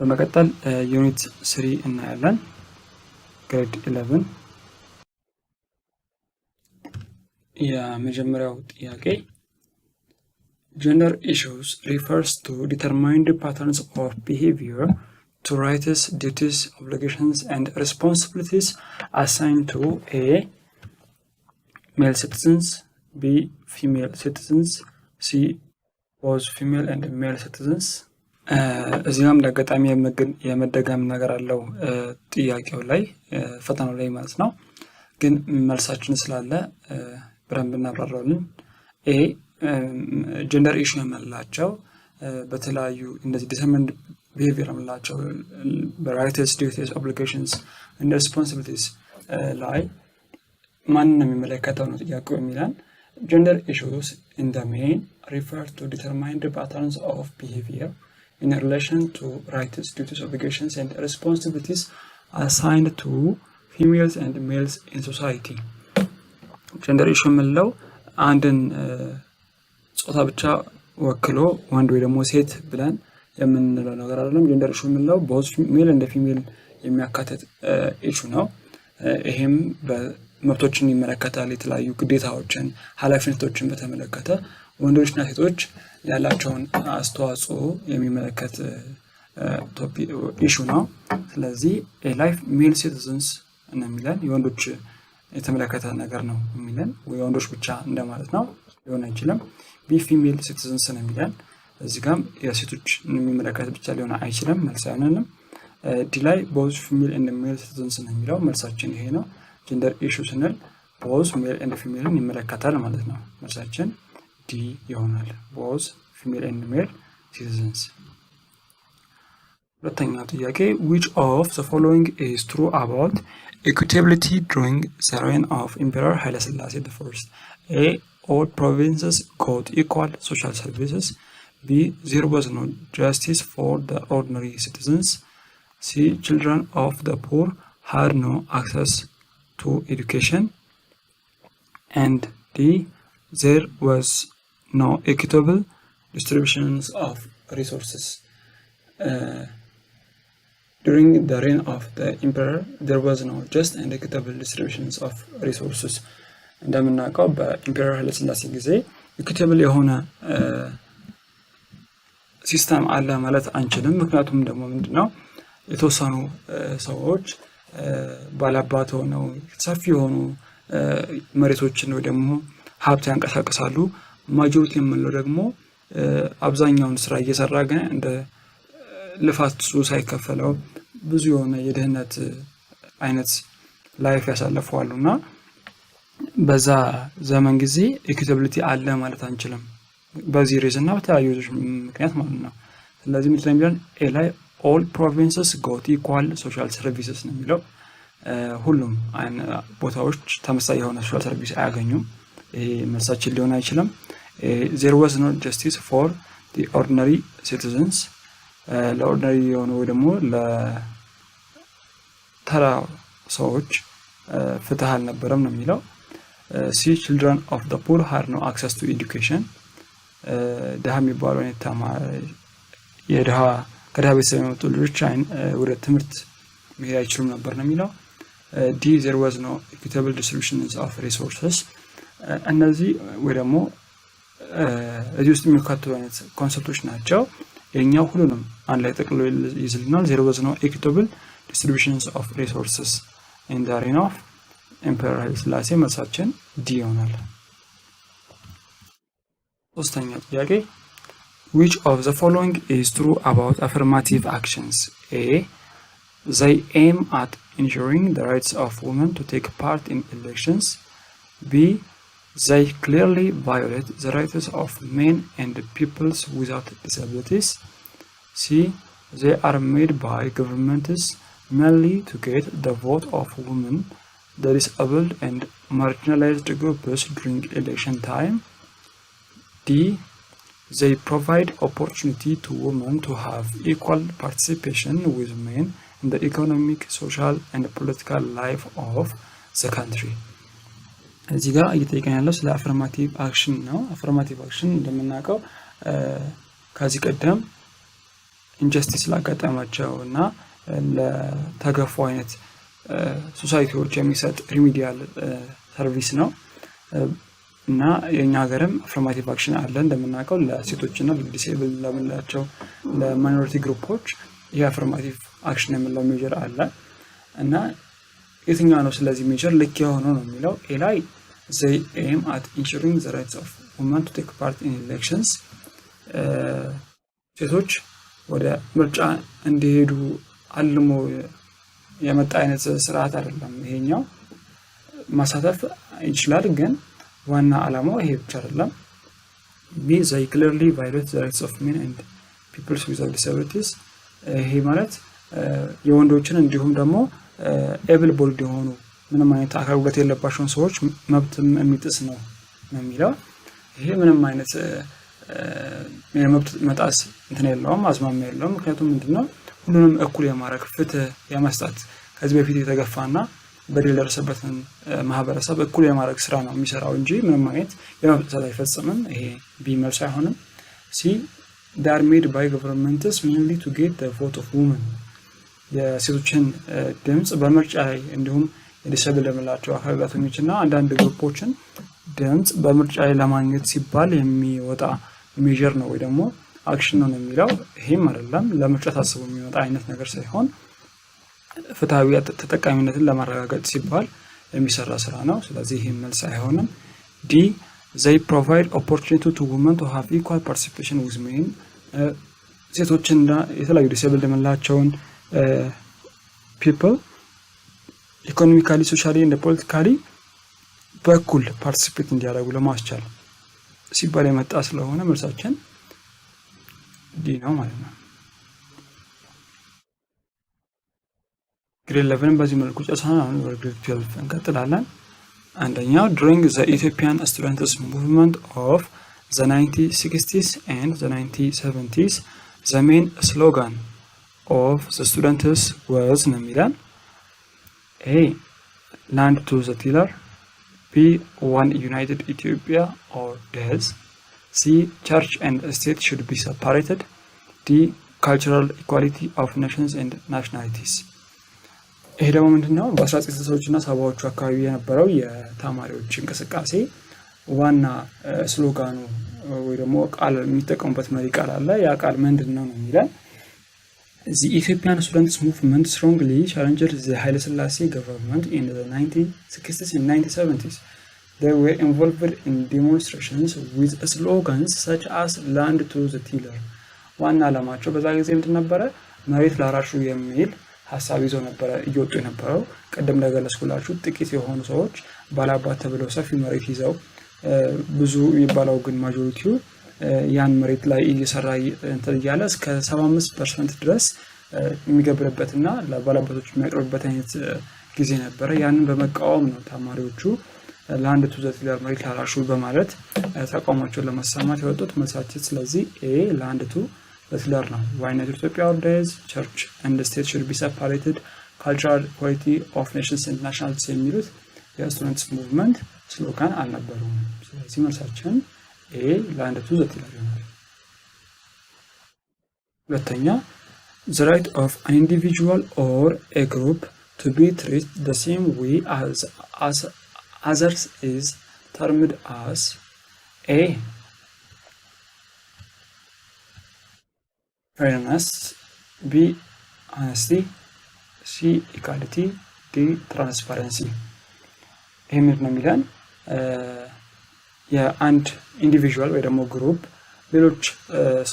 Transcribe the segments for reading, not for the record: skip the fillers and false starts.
በመቀጠል ዩኒት 3 እናያለን ግሬድ 11 የመጀመሪያው ጥያቄ gender issues refers to determined patterns of behavior to rights, duties, obligations and responsibilities assigned to A male citizens, B female citizens, C both female and male citizens እዚህም ለአጋጣሚ የመደጋም ነገር አለው ጥያቄው ላይ ፈተናው ላይ ማለት ነው። ግን መልሳችን ስላለ ብረን ብናብራራውልን ኤ ጀንደር ኢሹ የምንላቸው በተለያዩ እንደዚህ ዲተርሚንድ ቢሄቪየር የምንላቸው በራይትስ ዲዩቲስ ኦብሊጌሽንስ እና ሪስፖንሲቢሊቲስ ላይ ማንን ነው የሚመለከተው ነው ጥያቄው የሚለን ጀንደር ኢሹስ ኢን ዘ ሜን ሪፈር ቱ ዲተርማይንድ ፓተርንስ ኦፍ ቢሄቪየር in relation to rights, duties, obligations, and responsibilities assigned to females and males in society. Gender issue የምንለው አንድን ጾታ ብቻ ወክሎ ወንድ ወይ ደግሞ ሴት ብለን የምንለው ነገር አይደለም። ጀንደር ኢሹ የምንለው both male and female የሚያካትት ኢሹ ነው። ይሄም በመብቶችን ይመለከታል። የተለያዩ ግዴታዎችን፣ ኃላፊነቶችን በተመለከተ ወንዶችና ሴቶች ያላቸውን አስተዋጽኦ የሚመለከት ኢሹ ነው። ስለዚህ ላይፍ ሜል ሲቲዝንስ ነው የሚለን የወንዶች የተመለከተ ነገር ነው የሚለን የወንዶች ብቻ እንደማለት ነው ሊሆን አይችልም። ቢ ፊሜል ሲቲዝንስ ነው የሚለን እዚህ ጋርም የሴቶች የሚመለከት ብቻ ሊሆን አይችልም መልስ አይሆንም። ዲ ላይ both female and male citizens ነው የሚለው መልሳችን ይሄ ነው። ጀንደር ኢሹ ስንል both male and female ይመለከታል ማለት ነው። መልሳችን ዲ ይሆናል both female and male citizens። ሁለተኛው ጥያቄ which of the following is true about equitability during the reign of Emperor Haile Selassie I? A. All provinces got equal social services. B. There was no justice for the ordinary citizens. C. Children of the poor had no access to education. And D. There was no equitable distributions of resources. During the reign of the emperor, there was no just and equitable distributions of resources. እንደምናውቀው በኢምፔረር ኃይለ ሥላሴ ጊዜ ኢኩዊታብል የሆነ ሲስተም አለ ማለት አንችልም። ምክንያቱም ደግሞ ምንድነው የተወሰኑ ሰዎች ባላባት ሆነው ሰፊ የሆኑ መሬቶችን ወይ ደግሞ ሀብት ያንቀሳቅሳሉ። ማጆሪቲ የምንለው ደግሞ አብዛኛውን ስራ እየሰራ ግን እንደ ልፋት ሳይከፈለው ብዙ የሆነ የድህነት አይነት ላይፍ ያሳልፋሉና በዛ ዘመን ጊዜ ኢኩዊታቢሊቲ አለ ማለት አንችልም። በዚህ ሪዝን እና በተለያዩ ምክንያት ማለት ነው። ስለዚህ ምን ስለሚለን ኤ ላይ all provinces got equal social services ነው የሚለው ሁሉም ቦታዎች ተመሳሳይ የሆነ ሶሻል ሰርቪስ አያገኙም። ይሄ መልሳችን ሊሆን አይችልም። there was no justice for the ordinary citizens ለኦርዲናሪ የሆኑ ወይ ደግሞ ለተራ ሰዎች ፍትህ አልነበረም ነው የሚለው። C. Children of the poor had no access to education. ድሃ የሚባሉ አይነት የድሃ ከድሃ ቤተሰብ የመጡ ልጆች ወደ ትምህርት መሄድ አይችሉም ነበር ነው የሚለው። D. There was no equitable distribution of resources. እነዚህ ወይ ደግሞ እዚህ ውስጥ የሚካተቱ አይነት ኮንሰፕቶች ናቸው። የኛው ሁሉንም አንድ ላይ ጠቅልሎ ይዝልናል። there was no equitable distributions of resources in the reign of Emperor Haile Selassie መልሳችን ዲ ይሆናል። ሶስተኛ ጥያቄ which of the following is true about affirmative actions? A. They aim at ensuring the rights of women to take part in elections. B. They clearly violate the rights of men and peoples without disabilities. C. They are made by governments mainly to get the vote of women, the disabled and marginalized groups during election time. D. They provide opportunity to women to have equal participation with men in the economic, social and political life of the country. እዚህ ጋር እየጠየቀን ያለው ስለ አፈርማቲቭ አክሽን ነው። አፈርማቲቭ አክሽን እንደምናውቀው ከዚህ ቀደም ኢንጀስቲስ ላጋጠማቸው እና ለተገፉ አይነት ሶሳይቲዎች የሚሰጥ ሪሚዲያል ሰርቪስ ነው እና የኛ ሀገርም አፍርማቲቭ አክሽን አለ እንደምናውቀው ለሴቶችና ለዲሴብል ለምንላቸው ለማይኖሪቲ ግሩፖች የአፍርማቲቭ አክሽን የምንለው ሜጀር አለ እና የትኛው ነው ስለዚህ ሜጀር ልክ የሆነው ነው የሚለው ኤ ላይ they aim at ensuring the rights of women to take part in elections ሴቶች ወደ ምርጫ እንዲሄዱ አልሞ የመጣ አይነት ስርዓት አይደለም ይሄኛው ማሳተፍ ይችላል ግን ዋና ዓላማው ይሄ ብቻ አይደለም they clearly violate the rights of men and people with disabilities ይሄ ማለት የወንዶችን እንዲሁም ደግሞ ኤብል ቦልድ የሆኑ ምንም አይነት አካል ጉዳት የሌለባቸውን ሰዎች መብትም የሚጥስ ነው የሚለው ይሄ ምንም አይነት የመብት መጣስ እንትን የለውም አዝማሚያ የለውም ምክንያቱም ምንድነው ሁሉንም እኩል የማድረግ ፍትህ የመስጠት ከዚህ በፊት የተገፋና በደል የደረሰበትን ማህበረሰብ እኩል የማድረግ ስራ ነው የሚሰራው እንጂ ምንም አይነት የመብት ጥሰት አይፈጽምም ይሄ ቢመልስ አይሆንም ሲ they are made by governments mainly to get the vote of women የሴቶችን ድምጽ በምርጫ ላይ እንዲሁም የዲሰብል ለምላቸው አካል ጉዳተኞችና አንዳንድ ግሩፖችን ድምጽ በምርጫ ላይ ለማግኘት ሲባል የሚወጣ ሜጀር ነው ወይ ደግሞ አክሽን ነው የሚለው ይሄም አይደለም ለምርጫ ታስቦ የሚወጣ አይነት ነገር ሳይሆን ፍትሃዊ ተጠቃሚነትን ለማረጋገጥ ሲባል የሚሰራ ስራ ነው ስለዚህ ይሄ መልስ አይሆንም ዲ they provide opportunity to women to have equal participation with men ሴቶችና የተለያዩ ዲሰብል ለምላቸውን people ኢኮኖሚካሊ ሶሻሊ እና ፖለቲካሊ በኩል ፓርቲሲፔት እንዲያደርጉ ለማስቻል ሲባል የመጣ ስለሆነ መልሳችን ዲ ነው ማለት ነው ግሬድ 11 በዚህ መልኩ ጨርሰናል አሁን ወደ ግሬድ 12 እንቀጥላለን አንደኛው during the Ethiopian students movement of the 1960s and the 1970s the main slogan of the students was ነሚላን A land to the tiller B one united Ethiopia or death C church and state should be separated D cultural equality of nations and nationalities ይሄ ደግሞ ምንድነው በ1960ዎቹ እና 70ዎቹ አካባቢ የነበረው የተማሪዎች እንቅስቃሴ ዋና ስሎጋኑ ወይ ደግሞ ቃል የሚጠቀሙበት መሪ ቃል አለ ያ ቃል ምንድነው ነው የሚለው The Ethiopian students movement strongly challenged the Haile Selassie government in the 1960s and 1970s. They were involved in demonstrations with slogans such as land to the tiller. ዋና ዓላማቸው በዛ ጊዜ እንደነበረ መሬት ላራሹ የሚል ሐሳብ ይዞ ነበር እየወጡ የነበረው ቀደም ለገለጽኩላችሁ ጥቂት የሆኑ ሰዎች ባላባት ተብለው ሰፊ መሬት ይዘው ብዙ ይባላው ግን ማጆሪቲው ያን መሬት ላይ እየሰራ እንትን ያለ እስከ 75% ድረስ የሚገብርበትና ለባላባቶች የሚያቀርብበት አይነት ጊዜ ነበር ያንን በመቃወም ነው ተማሪዎቹ ላንድ ቱ ዘ ቲለር መሬት ላራሹ በማለት ተቃውሟቸውን ለማሰማት የወጡት መልሳችን ስለዚህ ኤ ላንድ ቱ ዘ ቲለር ነው why not Ethiopia or days church and the state should be separated cultural equality of nations and nationalities የሚሉት የስቱደንትስ ሙቭመንት ስሎጋን አልነበሩም ስለዚህ መልሳችን A land to the tiller ይሆናል ሁለተኛ the right of an individual or a group to be treated the same way as others is termed as A fairness B honesty C equality D transparency ይሄ ምንድን ነው የሚለን የአንድ ኢንዲቪጁዋል ወይ ደግሞ ግሩፕ ሌሎች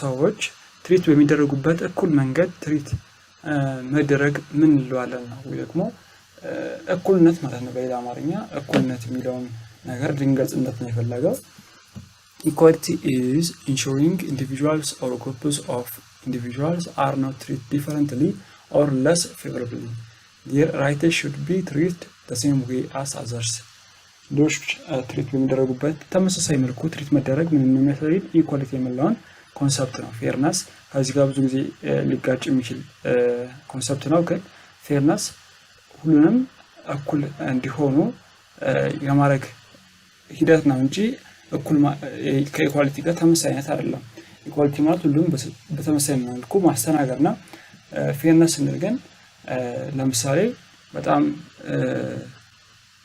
ሰዎች ትሪት በሚደረጉበት እኩል መንገድ ትሪት መደረግ ምን ይሏለን ነው ወይ ደግሞ እኩልነት ማለት ነው በሌላ አማርኛ እኩልነት የሚለውን ነገር ድንገጽነት ነው የፈለገው equality is ensuring individuals or groups of individuals are not treated differently or less favorably their rights should be treated the same way as others ዶች ትሪት በሚደረጉበት ተመሳሳይ መልኩ ትሪት መደረግ ምን የሚያሳይ ኢኳሊቲ የሚለውን ኮንሰፕት ነው ፌርነስ ከዚህ ጋር ብዙ ጊዜ ሊጋጭ የሚችል ኮንሰፕት ነው ግን ፌርነስ ሁሉንም እኩል እንዲሆኑ የማድረግ ሂደት ነው እንጂ እኩል ከኢኳሊቲ ጋር ተመሳሳይነት አይደለም ኢኳሊቲ ማለት ሁሉም በተመሳሳይ መልኩ ማስተናገድና ፌርነስ ስንል ግን ለምሳሌ በጣም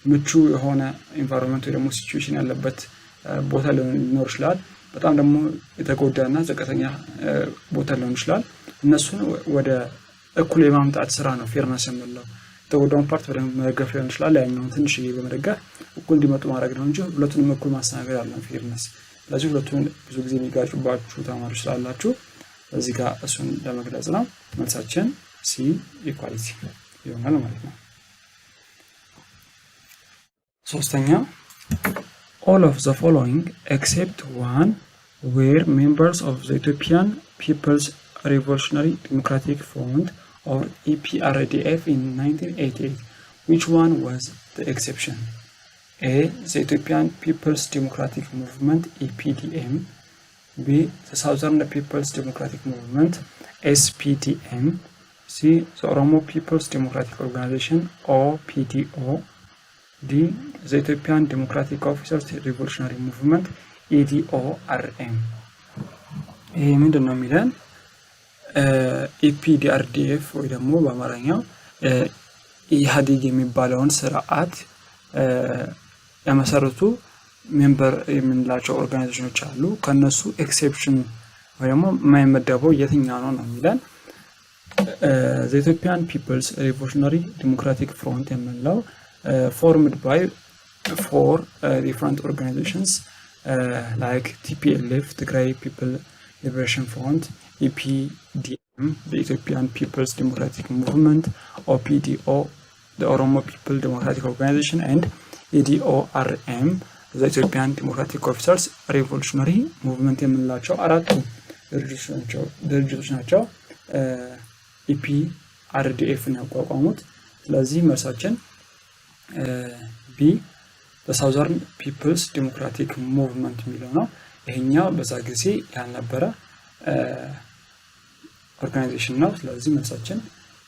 ምቹ የሆነ ኢንቫይሮንመንት ወይ ደግሞ ሲቹዌሽን ያለበት ቦታ ሊኖር ይችላል። በጣም ደግሞ የተጎዳና ዝቅተኛ ቦታ ሊሆን ይችላል። እነሱን ወደ እኩል የማምጣት ስራ ነው ፌርነስ የምንለው። የተጎዳውን ፓርት በደንብ መደገፍ ሊሆን ይችላል፣ ያኛውን ትንሽዬ በመደገፍ እኩል እንዲመጡ ማድረግ ነው እንጂ ሁለቱንም እኩል ማስተናገድ አይደለም ፌርነስ። ስለዚህ ሁለቱን ብዙ ጊዜ የሚጋጩባችሁ ተማሪዎች ስላላችሁ እዚህ ጋር እሱን ለመግለጽ ነው። መልሳችን ሲ ኢኳሊቲ ይሆናል ማለት ነው። ሶስተኛ all of the following except one were members of the Ethiopian People's Revolutionary Democratic Front or EPRDF in 1988. Which one was the exception? A. The Ethiopian People's Democratic Movement EPDM. B. The Southern People's Democratic Movement SPDM. C. The Oromo People's Democratic Organization OPDO. D. The Ethiopian Democratic Officers Revolutionary Movement EDORM. ይሄ ምንድን ነው የሚለን ኢፒዲአርዲኤፍ ወይ ደግሞ በአማርኛው ኢህአዴግ የሚባለውን ስርዓት የመሰረቱ ሜምበር የምንላቸው ኦርጋናይዜሽኖች አሉ። ከነሱ ኤክሴፕሽን ወይ ደግሞ የማይመደበው የትኛው ነው የሚለን the Ethiopian People's Revolutionary Democratic Front የምንለው formed by 4 different organizations like TPLF, Tigray People Liberation Front, EPDM, the Ethiopian People's Democratic Movement, OPDO, the Oromo People Democratic Organization, and EDORM, the Ethiopian Democratic Officers Revolutionary Movement የምንላቸው አራቱ ድርጅቶች ናቸው ኢፒአርዲኤፍ ነው ያቋቋሙት። ስለዚህ መልሳችን ቢ the Southern People's Democratic Movement የሚለው ነው። ይሄኛው በዛ ጊዜ ያልነበረ ኦርጋናይዜሽን ነው። ስለዚህ መልሳችን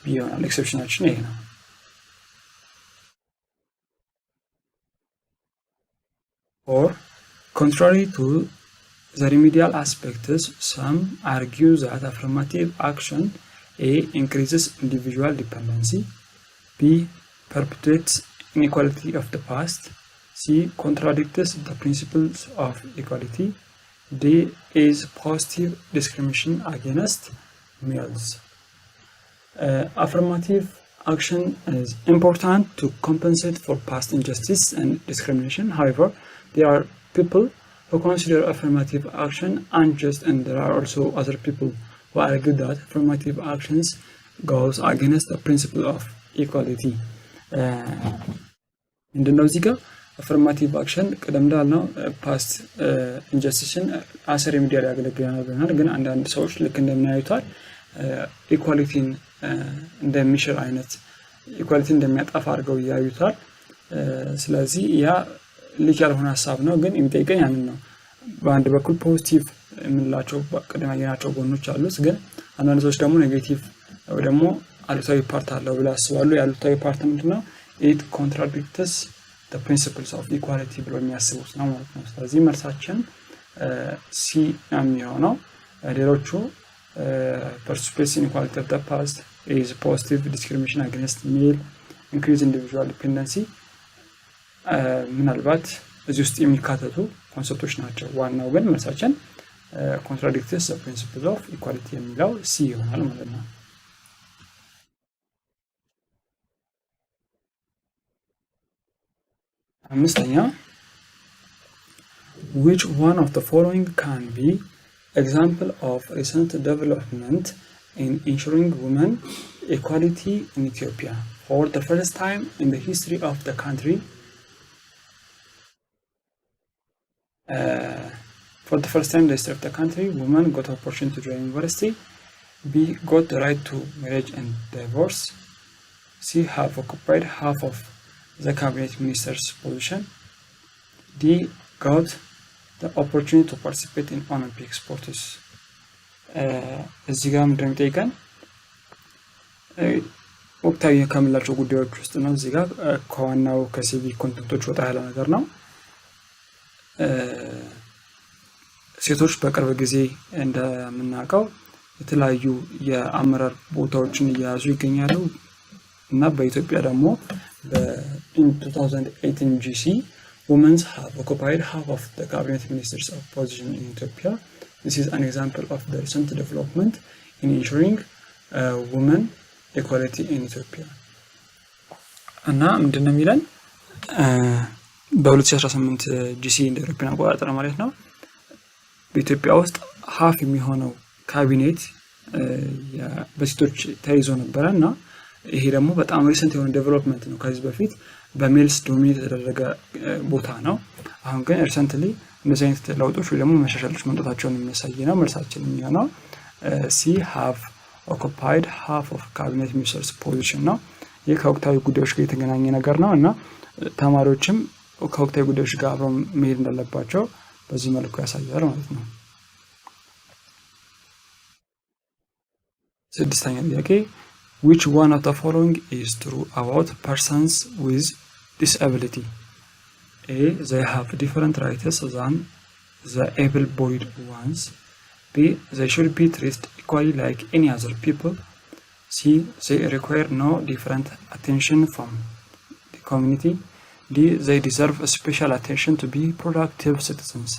ቢ ይሆናል። ኤክሰፕሽናችን ይሄ ነው። Or contrary to the remedial aspects, some argue that affirmative action A. increases individual dependency, B. perpetuates inequality of the past, C. contradicts the principles of equality, D. is positive discrimination against males. Affirmative action is important to compensate for past injustice and discrimination. However, there are people who consider affirmative action unjust, and there are also other people who argue that affirmative actions goes against the principle of equality. ምንድነው እዚህ ጋር አፈርማቲቭ አክሽን ቀደም እንዳልነው ፓስት ኢንጀስቲስን አሰር ሪሚዲያል ያገለግላል። ግን አንዳንድ ሰዎች ልክ እንደሚያዩታል ኢኳሊቲን እንደሚሽር አይነት ኢኳሊቲን እንደሚያጠፋ አድርገው ያዩታል። ስለዚህ ያ ልክ ያልሆነ ሐሳብ ነው። ግን የሚጠይቀኝ ያንን ነው። በአንድ በኩል ፖዚቲቭ የምንላቸው ቀደም ያየናቸው ጎኖች አሉት። ግን አንዳንድ ሰዎች ደግሞ ኔጌቲቭ ወይ ደግሞ አሉታዊ ፓርት አለው ብለው ያስባሉ። ያሉታዊ ፓርት ምንድነው? it contradicts the principles of equality ብሎ የሚያስቡት ነው ማለት ነው። ስለዚህ መልሳችን ሲ የሚሆነው ሌሎቹ perpetuates inequality of the past, is positive discrimination against male, increase individual dependency ምናልባት እዚህ ውስጥ የሚካተቱ ኮንሰፕቶች ናቸው። ዋናው ግን መልሳችን contradicts the principles of equality የሚለው ሲ ይሆናል ማለት ነው። አምስተኛ which one of the following can be example of recent development in ensuring women equality in Ethiopia? For the first time in the history of the country, women got opportunity to join university. B. got the right to marriage and divorce. C. have occupied half of the cabinet minister's position. D. got the opportunity to participate in Olympic sports. እዚህ ጋር እንደሚጠይቀን ወቅታዊ ከምንላቸው ጉዳዮች ውስጥ ነው። እዚህ ጋር ከዋናው ከሲቪክ ኮንቴንቶች ወጣ ያለ ነገር ነው። ሴቶች በቅርብ ጊዜ እንደምናውቀው የተለያዩ የአመራር ቦታዎችን እየያዙ ይገኛሉ እና በኢትዮጵያ ደግሞ in 2018 GC women have occupied half of the cabinet ministers of position in Ethiopia. This is an example of the recent development in ensuring women equality in Ethiopia. እና ምንድነው የሚለን በ2018 GC እንደ ኢትዮጵያ አቆጣጠር ማለት ነው በኢትዮጵያ ውስጥ half የሚሆነው ካቢኔት በሴቶች ተይዞ ነበርና ይሄ ደግሞ በጣም ሪሰንት የሆነ ዴቨሎፕመንት ነው ከዚህ በፊት በሜልስ ዶሚኔት የተደረገ ቦታ ነው አሁን ግን ሪሰንትሊ እንደዚህ አይነት ለውጦች ወይ ደግሞ መሻሻሎች መምጣታቸውን የሚያሳይ ነው መልሳችን የሚሆነው ሲ have occupied half of cabinet ministers position ነው ይህ ከወቅታዊ ጉዳዮች ጋር የተገናኘ ነገር ነው እና ተማሪዎችም ከወቅታዊ ጉዳዮች ጋር አብረው መሄድ እንዳለባቸው በዚህ መልኩ ያሳያል ማለት ነው ስድስተኛ ጥያቄ which one of the following is true about persons with disability? A. They have different rights than the able-bodied ones. B. They should be treated equally like any other people. C. They require no different attention from the community. D. They deserve special attention to be productive citizens.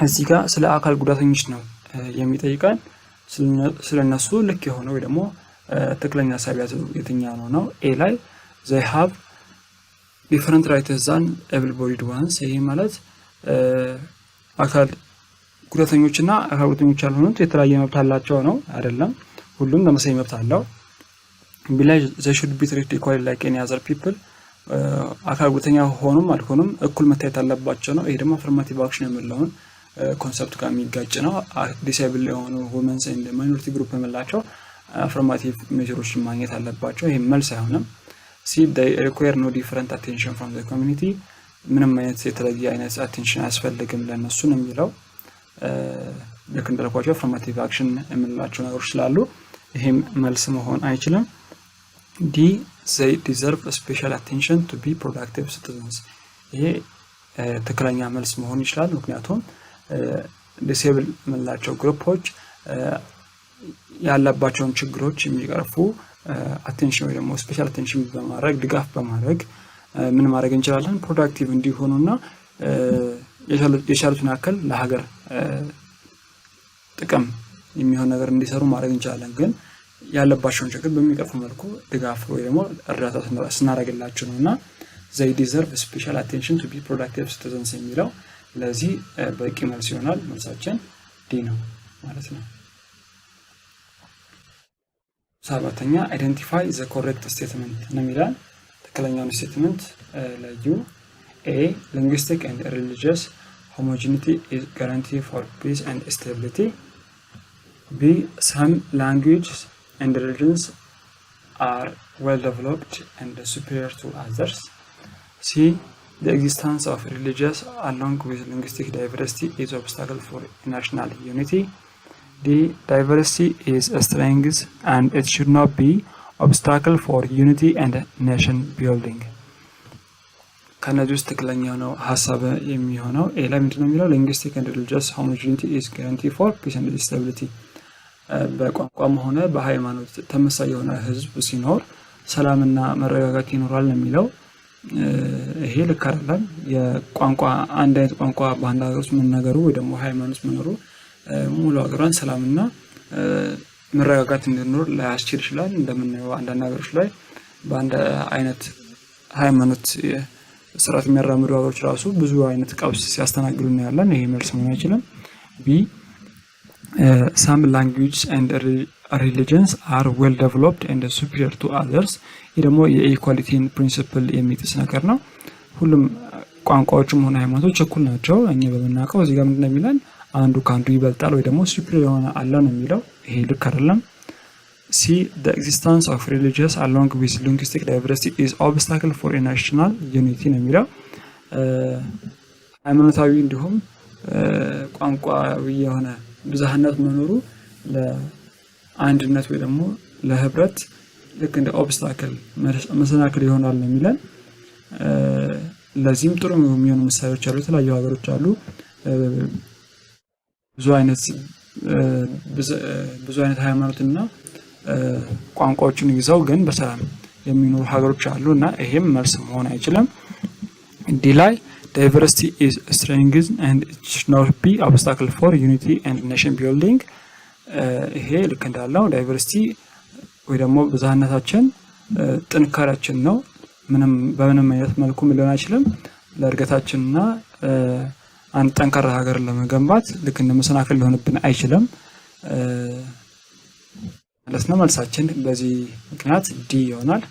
እዚህ ጋር ስለ አካል ጉዳተኞች ነው የሚጠይቀን ስለነሱ ልክ የሆነ ወይ ደግሞ ትክክለኛ ሐሳቢያቱ የትኛው ነው ኤ ላይ they have different rights than able-bodied ones ይሄ ማለት አካል ጉዳተኞችና አካል ጉዳተኞች ያልሆኑት የተለያየ መብት አላቸው ነው አይደለም ሁሉም ተመሳሳይ መብት አለው ቢ ላይ they should be treated equally like any other people አካል ጉዳተኛ ሆኑም አልሆኑም እኩል መታየት አለባቸው ነው ይሄ ደግሞ affirmative action የምንለውን ኮንሰፕት ጋር የሚጋጭ ነው ዲስኤብል የሆኑ women and minority group የምንላቸው affirmative measures ማግኘት አለባቸው ይሄ መልስ አይሆንም see they require no different attention from the community ምንም አይነት የተለየ አይነት attention አያስፈልግም ለነሱ ነው የሚለው ልክ እንደልኳቸው affirmative action የምንላቸው ነገሮች ስላሉ ይሄም መልስ መሆን አይችልም D they deserve special attention to be productive citizens ይሄ ትክክለኛ መልስ መሆን ይችላል ምክንያቱም ዲስኤብል የምንላቸው ግሩፖች ያለባቸውን ችግሮች የሚቀርፉ አቴንሽን ወይ ደግሞ ስፔሻል አቴንሽን በማድረግ ድጋፍ በማድረግ ምን ማድረግ እንችላለን ፕሮዳክቲቭ እንዲሆኑና የቻሉትን ያክል ለሀገር ጥቅም የሚሆን ነገር እንዲሰሩ ማድረግ እንችላለን ግን ያለባቸውን ችግር በሚቀርፉ መልኩ ድጋፍ ወይ ደግሞ እርዳታ ስናደርግላቸው ነውና they deserve special attention to be productive citizens የሚለው ለዚህ በቂ መልስ ይሆናል መልሳችን ዲ ነው ማለት ነው ሰባተኛ identify the correct statement ነው የሚላል ትክክለኛውን ስቴትመንት ለዩ A. Linguistic and religious homogeneity is guarantee for peace and stability. B. Some languages and religions are well developed and superior to others. C. The existence of religious along with linguistic diversity is an obstacle for national unity. D. Diversity is a strength and it should not be obstacle for unity and nation building. ከነዚህ ውስጥ ትክክለኛው ነው ሐሳብ የሚሆነው ኤ ላይ ምንድነው የሚለው linguistic and religious homogeneity is guarantee for peace and stability በቋንቋም ሆነ በሃይማኖት ተመሳሳይ የሆነ ህዝብ ሲኖር ሰላምና መረጋጋት ይኖራል የሚለው ይሄ ልክ አይደለም የቋንቋ አንድ አይነት ቋንቋ በአንድ ሀገር ውስጥ መናገሩ ወይ ደግሞ ሃይማኖት መኖሩ ሙሉ ሀገሯን ሰላምና መረጋጋት እንዲኖር ላያስችል ይችላል እንደምናየው አንዳንድ ሀገሮች ላይ በአንድ አይነት ሃይማኖት ስርዓት የሚያራምዱ ሀገሮች ራሱ ብዙ አይነት ቀውስ ሲያስተናግዱ እናያለን ይሄ መልስ መሆን አይችልም ቢ some languages and religions are well developed and superior to others ይሄ ደግሞ የኢኳሊቲ ፕሪንሲፕል የሚጥስ ነገር ነው ሁሉም ቋንቋዎችም ሆነ ሃይማኖቶች እኩል ናቸው እኛ በመናቀው እዚህ ጋር ምንድነው የሚለን አንዱ ካንዱ ይበልጣል ወይ ደግሞ superior የሆነ አለ ነው የሚለው ይሄ ልክ አይደለም C. The existence of religious along with linguistic diversity is obstacle for a national unity ነው የሚለው ሃይማኖታዊ እንዲሁም ቋንቋዊ የሆነ ብዝሃነት መኖሩ ለአንድነት ወይ ደግሞ ለህብረት ልክ እንደ ኦብስታክል መሰናክል ይሆናል ነው የሚለን ለዚህም ጥሩ የሚሆኑ ምሳሌዎች አሉ የተለያዩ ሀገሮች አሉ ብዙ አይነት ሃይማኖትና ቋንቋዎችን ይዘው ግን በሰላም የሚኖሩ ሀገሮች አሉና ይሄም መልስ መሆን አይችልም። ዲ ላይ ዳይቨርሲቲ ኢዝ ስትሬንግዝ ኤንድ ኢት ሹድ ኖት ቢ ኦብስታክል ፎር ዩኒቲ ኤንድ ኔሽን ቢልዲንግ። ይሄ ልክ እንዳለው ዳይቨርሲቲ ወይ ደግሞ ብዝሃነታችን ጥንካሬያችን ነው። በምንም አይነት መልኩ ሊሆን አይችልም ለእድገታችንና አንድ ጠንካራ ሀገር ለመገንባት ልክ እንደ መሰናክል ሊሆንብን አይችልም ማለት ነው። መልሳችን በዚህ ምክንያት ዲ ይሆናል።